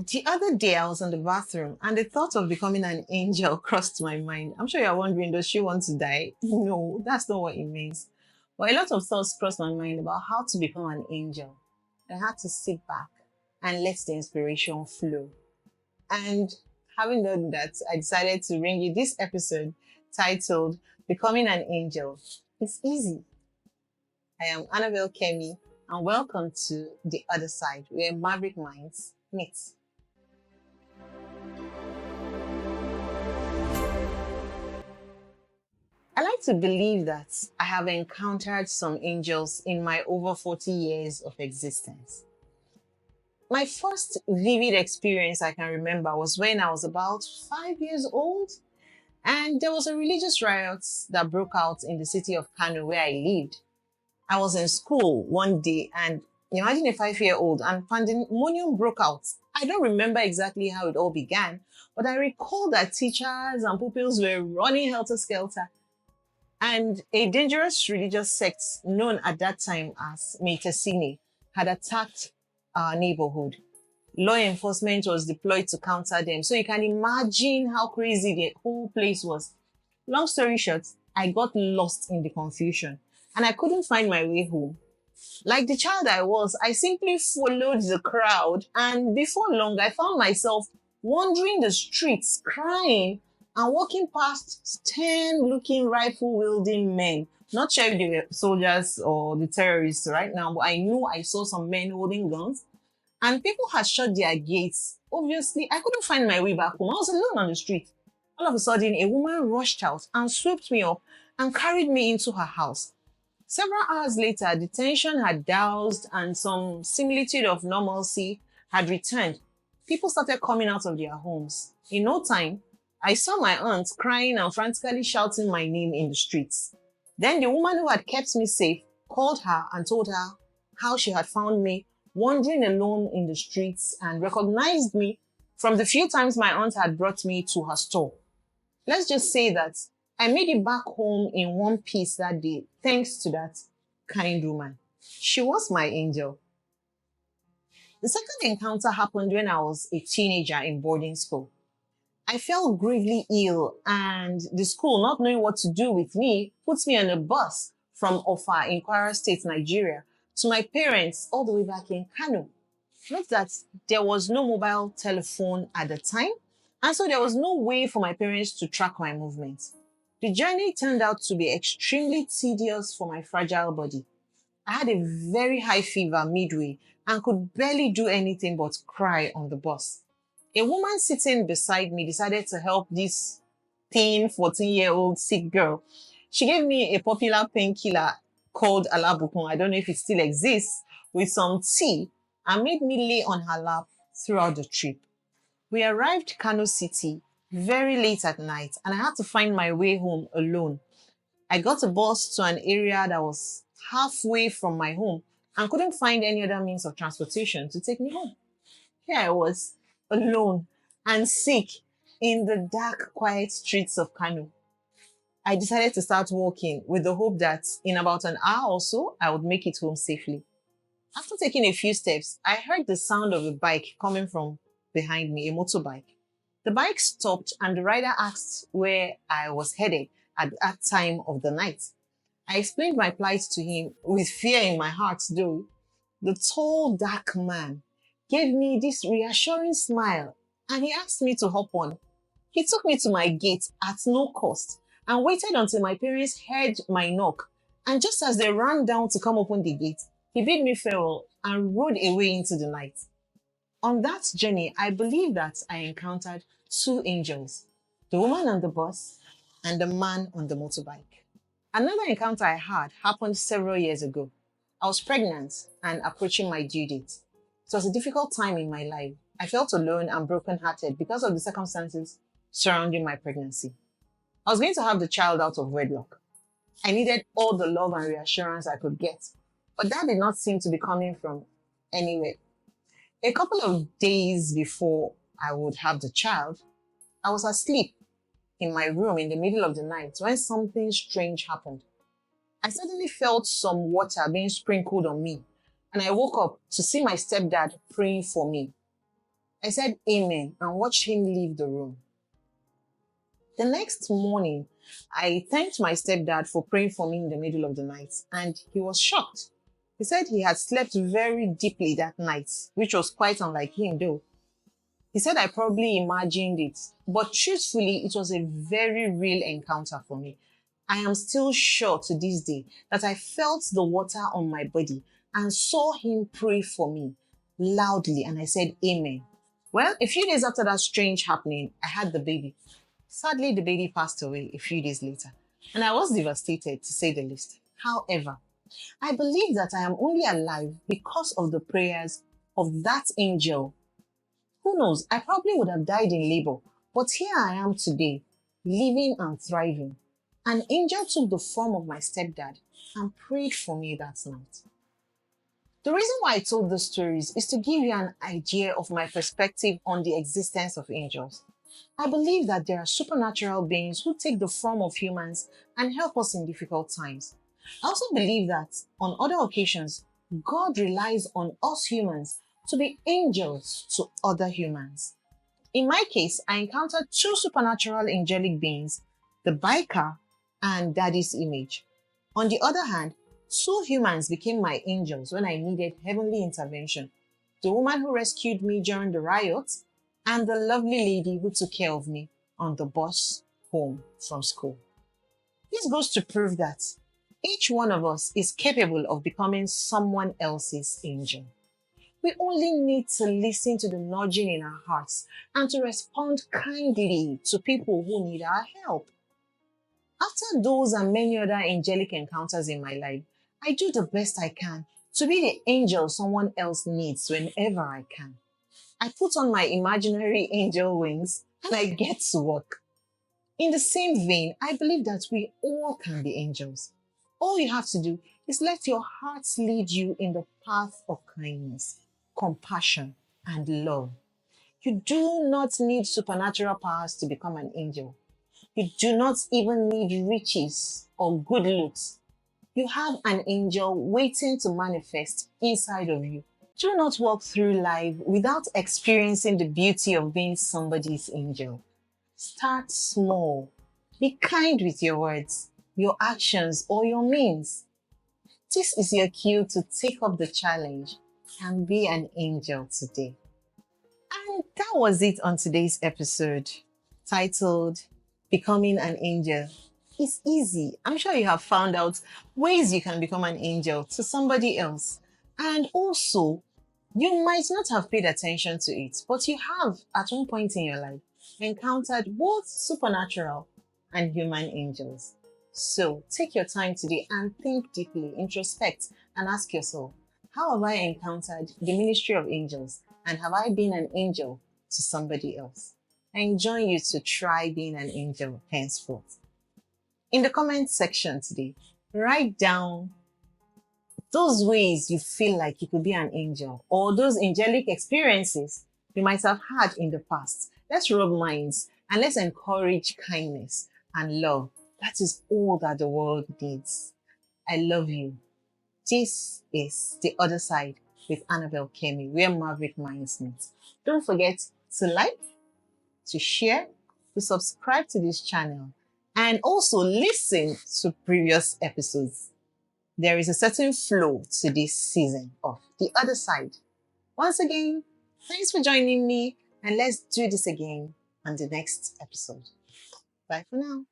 The other day, I was in the bathroom and the thought of becoming an angel crossed my mind. I'm sure you're wondering, does she want to die? No, that's not what it means. But a lot of thoughts crossed my mind about how to become an angel. I had to sit back and let the inspiration flow. And having done that, I decided to bring you this episode titled Becoming an Angel. It's easy. I am Annabelle Kemi, and welcome to The Other Side, where Maverick Minds meet. I like to believe that I have encountered some angels in my over 40 years of existence. My first vivid experience I can remember was when I was about 5 years old, and there was a religious riot that broke out in the city of Kano where I lived. I was in school one day, and imagine a 5 year old, and pandemonium broke out. I don't remember exactly how it all began, but I recall that teachers and pupils were running helter skelter, and a dangerous religious sect known at that time as Meitesine had attacked our neighborhood. Law enforcement was deployed to counter them. So you can imagine how crazy the whole place was. Long story short, I got lost in the confusion and I couldn't find my way home. Like the child I was, I simply followed the crowd, and before long, I found myself wandering the streets, crying, and walking past stern looking rifle wielding men. Not sure if they were soldiers or the terrorists right now, but I know I saw some men holding guns, and people had shut their gates. Obviously, I couldn't find my way back home. I was alone on the street. All of a sudden, a woman rushed out and swooped me up and carried me into her house. Several hours later, the tension had doused and some similitude of normalcy had returned. People started coming out of their homes. In no time, I saw my aunt crying and frantically shouting my name in the streets. Then the woman who had kept me safe called her and told her how she had found me wandering alone in the streets and recognized me from the few times my aunt had brought me to her store. Let's just say that I made it back home in one piece that day, thanks to that kind woman. She was my angel. The second encounter happened when I was a teenager in boarding school. I felt gravely ill, and the school, not knowing what to do with me, put me on a bus from Ofa in Kwara State, Nigeria, to my parents all the way back in Kano. Note that there was no mobile telephone at the time, and so there was no way for my parents to track my movements. The journey turned out to be extremely tedious for my fragile body. I had a very high fever midway and could barely do anything but cry on the bus. A woman sitting beside me decided to help this thin 14-year-old sick girl. She gave me a popular painkiller called Alabukun. I don't know if it still exists, with some tea, and made me lay on her lap throughout the trip. We arrived Kano City very late at night, and I had to find my way home alone. I got a bus to an area that was halfway from my home and couldn't find any other means of transportation to take me home. Here I was, alone and sick in the dark, quiet streets of Kano. I decided to start walking with the hope that in about an hour or so, I would make it home safely. After taking a few steps, I heard the sound of a bike coming from behind me, a motorbike. The bike stopped and the rider asked where I was headed at that time of the night. I explained my plight to him with fear in my heart, though. The tall, dark man gave me this reassuring smile and he asked me to hop on. He took me to my gate at no cost and waited until my parents heard my knock. And just as they ran down to come open the gate, he bid me farewell and rode away into the night. On that journey, I believe that I encountered two angels, the woman on the bus and the man on the motorbike. Another encounter I had happened several years ago. I was pregnant and approaching my due date. It was a difficult time in my life. I felt alone and brokenhearted because of the circumstances surrounding my pregnancy. I was going to have the child out of wedlock. I needed all the love and reassurance I could get, but that did not seem to be coming from anywhere. A couple of days before I would have the child, I was asleep in my room in the middle of the night when something strange happened. I suddenly felt some water being sprinkled on me, and I woke up to see my stepdad praying for me. I said amen and watched him leave the room. The next morning, I thanked my stepdad for praying for me in the middle of the night, and he was shocked. He said he had slept very deeply that night, which was quite unlike him though. He said I probably imagined it, but truthfully, it was a very real encounter for me. I am still sure to this day that I felt the water on my body and saw him pray for me loudly, and I said amen. Well, a few days after that strange happening, I had the baby. Sadly, the baby passed away a few days later, and I was devastated to say the least. However, I believe that I am only alive because of the prayers of that angel. Who knows? I probably would have died in labor, but here I am today, living and thriving. An angel took the form of my stepdad and prayed for me that night. The reason why I told these stories is to give you an idea of my perspective on the existence of angels. I believe that there are supernatural beings who take the form of humans and help us in difficult times. I also believe that on other occasions, God relies on us humans to be angels to other humans. In my case, I encountered two supernatural angelic beings, the biker and Daddy's image. On the other hand, two humans became my angels when I needed heavenly intervention. The woman who rescued me during the riots and the lovely lady who took care of me on the bus home from school. This goes to prove that each one of us is capable of becoming someone else's angel. We only need to listen to the nudging in our hearts and to respond kindly to people who need our help. After those and many other angelic encounters in my life, I do the best I can to be the angel someone else needs whenever I can. I put on my imaginary angel wings and I get to work. In the same vein, I believe that we all can be angels. All you have to do is let your heart lead you in the path of kindness, compassion, and love. You do not need supernatural powers to become an angel. You do not even need riches or good looks. You have an angel waiting to manifest inside of you. Do not walk through life without experiencing the beauty of being somebody's angel. Start small. Be kind with your words, your actions, or your means. This is your cue to take up the challenge and be an angel today. And that was it on today's episode, titled Becoming an Angel. It's easy. I'm sure you have found out ways you can become an angel to somebody else. And also, you might not have paid attention to it, but you have, at one point in your life, encountered both supernatural and human angels. So take your time today and think deeply, introspect, and ask yourself, how have I encountered the ministry of angels? And have I been an angel to somebody else? I enjoin you to try being an angel henceforth. In the comment section today, write down those ways you feel like you could be an angel or those angelic experiences you might have had in the past. Let's rub minds and let's encourage kindness and love. That is all that the world needs. I love you. This is The Other Side with Annabelle Kemi, where Maverick Minds meet. Don't forget to like, to share, to subscribe to this channel, and also listen to previous episodes. There is a certain flow to this season of The Other Side. Once again, thanks for joining me, and let's do this again on the next episode. Bye for now.